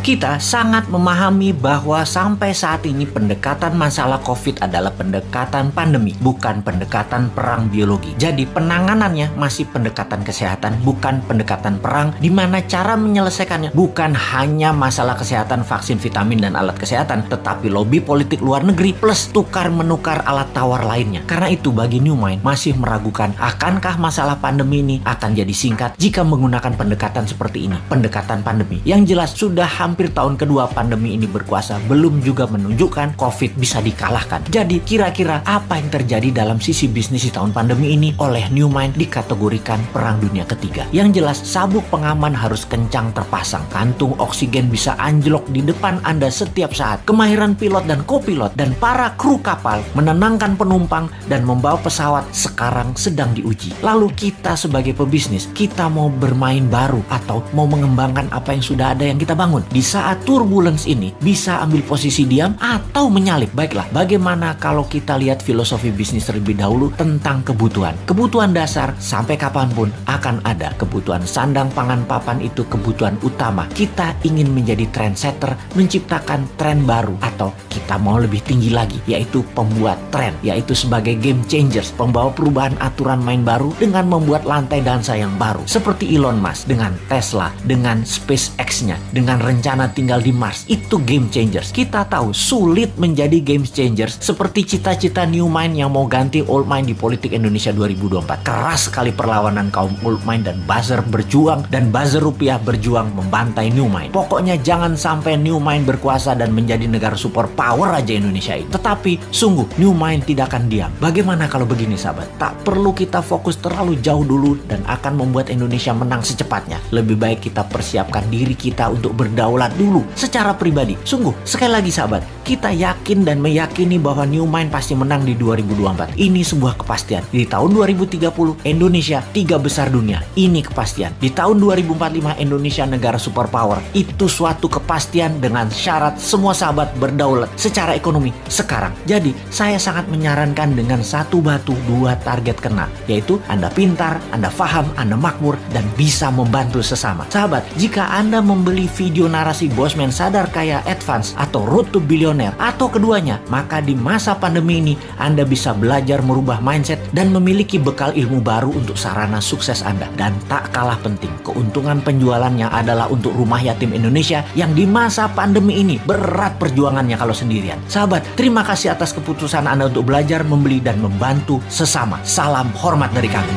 Kita sangat memahami bahwa sampai saat ini pendekatan masalah COVID adalah pendekatan pandemi, bukan pendekatan perang biologi. Jadi penanganannya masih pendekatan kesehatan, bukan pendekatan perang, di mana cara menyelesaikannya bukan hanya masalah kesehatan, vaksin, vitamin, dan alat kesehatan, tetapi lobby politik luar negeri plus tukar-menukar alat tawar lainnya. Karena itu bagi New Mind masih meragukan akankah masalah pandemi ini akan jadi singkat jika menggunakan pendekatan seperti ini, pendekatan pandemi. Yang jelas sudah hampir tahun kedua pandemi ini berkuasa, belum juga menunjukkan COVID bisa dikalahkan. Jadi kira-kira apa yang terjadi dalam sisi bisnis di tahun pandemi ini oleh New Mind dikategorikan perang dunia ketiga. Yang jelas sabuk pengaman harus kencang terpasang, kantung oksigen bisa anjlok di depan Anda setiap saat, kemahiran pilot dan kopilot dan para kru kapal menenangkan penumpang dan membawa pesawat sekarang sedang diuji. Lalu kita sebagai pebisnis, kita mau bermain baru atau mau mengembangkan apa yang sudah ada yang kita bangun? Di saat turbulence ini bisa ambil posisi diam atau menyalip. Baiklah, bagaimana kalau kita lihat filosofi bisnis terlebih dahulu tentang kebutuhan. Kebutuhan dasar sampai kapanpun akan ada. Kebutuhan sandang, pangan, papan itu kebutuhan utama. Kita ingin menjadi trendsetter, menciptakan tren baru, atau kita mau lebih tinggi lagi, yaitu pembuat tren, yaitu sebagai game changers, pembawa perubahan aturan main baru dengan membuat lantai dansa yang baru. Seperti Elon Musk dengan Tesla, dengan SpaceX-nya, dengan rencana tinggal di Mars. Itu game changers. Kita tahu sulit menjadi game changers seperti cita-cita New Mind yang mau ganti Old Mind di politik Indonesia 2024. Keras sekali perlawanan kaum Old Mind dan buzzer berjuang, dan buzzer rupiah berjuang membantai New Mind. Pokoknya jangan sampai New Mind berkuasa dan menjadi negara super power aja Indonesia ini. Tetapi sungguh New Mind tidak akan diam. Bagaimana kalau begini sahabat? Tak perlu kita fokus terlalu jauh dulu dan akan membuat Indonesia menang secepatnya. Lebih baik kita persiapkan diri kita untuk berdaulat dulu secara pribadi. Sungguh, sekali lagi sahabat, kita yakin dan meyakini bahwa New Mind pasti menang di 2024. Ini sebuah kepastian. Di tahun 2030 Indonesia 3 besar dunia. Ini kepastian. Di tahun 2045 Indonesia negara superpower. Itu suatu kepastian dengan syarat semua sahabat berdaulat secara ekonomi sekarang. Jadi saya sangat menyarankan dengan satu batu dua target kena, yaitu Anda pintar, Anda paham, Anda makmur, dan bisa membantu sesama. Sahabat, jika Anda membeli video narasi Bosman Sadar Kaya Advance atau Road to Billionaire atau keduanya, maka di masa pandemi ini Anda bisa belajar merubah mindset dan memiliki bekal ilmu baru untuk sarana sukses Anda. Dan tak kalah penting, keuntungan penjualannya adalah untuk rumah yatim Indonesia yang di masa pandemi ini berat perjuangannya kalau sendirian. Sahabat, terima kasih atas keputusan Anda untuk belajar, membeli, dan membantu sesama. Salam hormat dari kami.